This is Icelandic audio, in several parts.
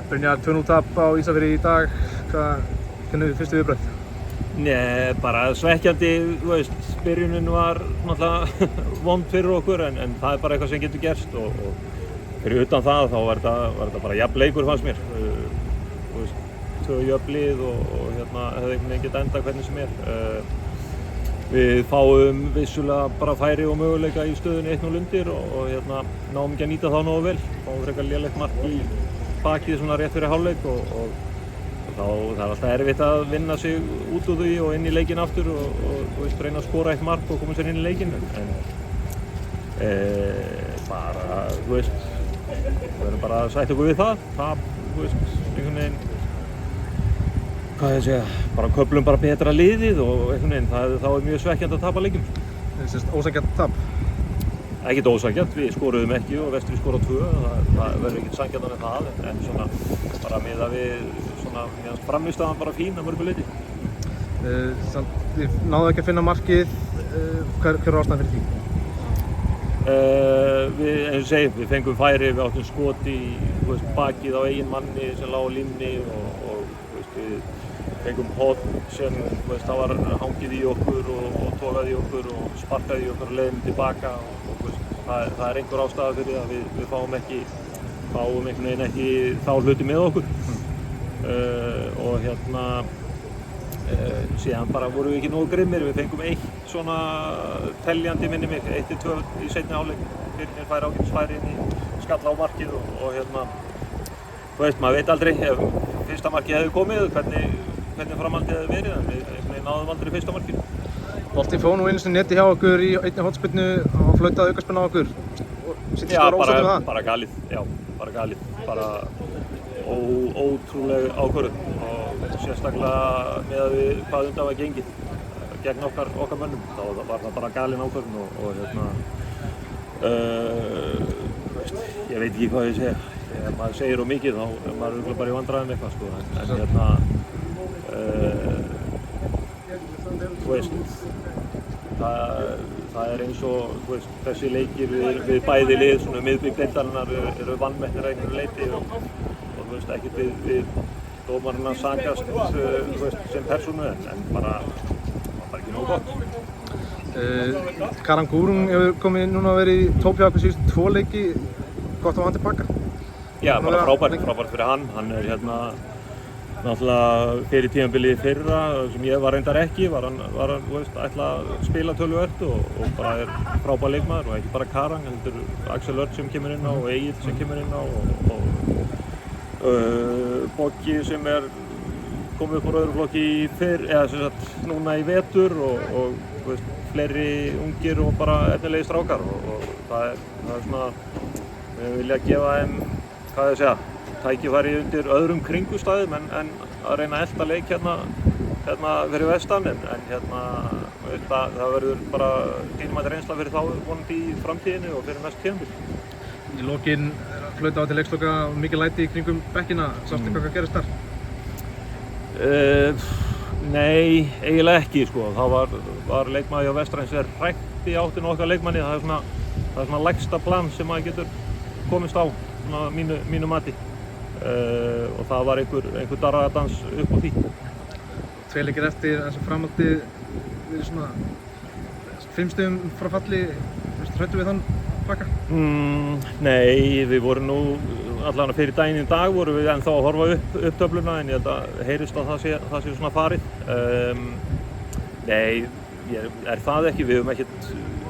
Brynjar, 2-0 tap á Ísafirði í dag. Hvernig fyrstu viðbrögð? Nei, bara svekkjandi, þú veist, byrjunin var náttúrulega vond fyrir okkur en það er bara eitthvað sem getur gerst og fyrir utan það þá var þetta bara jafn leikur fannst mér. Þú veist, 2 jöfn lið og hefði einhvern veginn getað endað hvernig sem er. Við fáum vissulega bara færi og möguleika í stöðunni 1-0 undir og náum ekki að nýta þá nógu vel. Fáum frekar lélegt mark í bakið svona rétt fyrir hálfleik og þá það er alltaf erfitt að vinna sig út úr því og inn í leikinn aftur og reyna að skora eitt mark og koma sér inn í leikinn en bara, þú veist, við verðum bara að sætta okkur við það, þú veist, einhvern veginn hvað ég segja, bara köflum bara betra liðið og einhvern veginn, þá er mjög svekkjandi að tapa leikjum. Ósanngjarnt tap? Ekkert ósanngjarnt, við skoruðum ekki og Vestri skoraði 2, það verður ekkert sanngjarnara en það en svona bara miðað við svona, mér finnst frammistaðan bara fín að mörgu leyti. Þið náðu ekki að finna markið, hver er ástæðan fyrir því? Eins og segi, við fengum færi, við áttum skot í bakið á eigin manni sem lá á línni og við fengum horn sem það var hangið í okkur og togaði í okkur og sparkaði í okkur og leiðum tilbaka og það er einhver ástæða fyrir að við fáum einhvern veginn ekki þá hluti með okkur og síðan bara vorum við ekki nógu grimmir, við fengum eitt svona teljandi minni mig, 1-2 í seinni hálfleik, fyrir færi ágætisfæri inn í skalla á markið og þú veist, maður veit aldrei ef fyrsta markið hefði komið, hvernig framhaldið hefði verið, en við náðum aldrei fyrsta markið. Boltinn fór nú einu sinni neti hjá okkur í einni hornspyrnu og flautaði aukaspyrnu á okkur. Já, bara galið, bara ótrúleg ákvörðun og sérstaklega með að við hvað undan var gengið gegn okkar mönnum, þá var það bara galin ákvörðun og ég veit ekki hvað ég segja. Ef maður segir mikið þá er maður örugglega bara í vandræðum eitthvað sko, þú veist, það er eins og þú veist, þessi leikir við bæði lið, svona miðbik deildarinnar eru vanmetnir að einhverju leyti og þú veist, ekkert við dómarinn að sakast þú veist, sem persónu en bara ekki nógu gott. Karan Gurung hefur komið núna að vera í tópi á okkur síðustu 2 leiki, gott að hann tilbaka? Já, bara frábært fyrir hann er náttúrulega fyrir tímabilið fyrra sem ég var reyndar ekki, var hann þú veist, ætla að spila töluvert og bara er frábær leikmaður og ekki bara Karan, heldur Axel Örn sem kemur inn á og Egill sem kemur inn á og Boggi sem er komið upp úr öðrum flokki eða sem sagt núna í vetur og þú veist, fleiri ungir og bara efnilegir strákar og það er svona, við vilja gefa þeim, hvað ég segja, tækifæri undir öðrum kringumstæðum en að reyna að elta leik hérna fyrir vestan en það verður bara dýrmæt reynsla fyrir þá vonandi í framtíðinni og fyrir næsta tímabil. Í lokin flautað á til leiksloka mikið læti í kringum bekkina, sástu hvað gerist þar? Nei, eiginlega ekki sko, þá var leikmaður hjá Vestræns hrætt í áttinu okkar leikmanni, það er svona lægsta plan sem maður getur komist á mínu mati og það var einhver darraðadans upp á því. 2 leikir eftir þess að framhaldið við svona 5 stigum frá falli, hræddu við þann pakka? Nei, við vorum nú allavega fyrir daginn í dag vorum við ennþá að horfa upp töfluna en ég held að heyrist að það sé svona farið. Nei, er það ekki, við höfum ekkert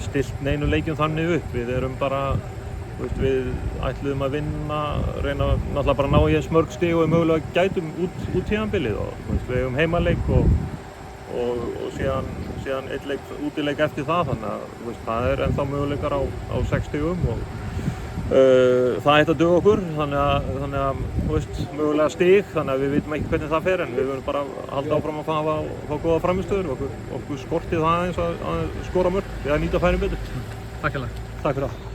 stillt neinu leikjum þannig upp, við erum bara við ætluðum að vinna, reyna náttúrulega bara að ná í eins mörg stig og við mögulega gætum út tímabilið og við höfum heimaleik og síðan einn útileik eftir það þannig að það er ennþá möguleikar á 6 stigum og það ætti að duga okkur þannig að mögulega stig þannig að við vitum ekki hvernig það fer en við verðum bara að halda áfram að fá góða frammistöður okkur skortið það aðeins að skora mörk við að nýta færin betur. Takk hérlega. Takk fyrir það.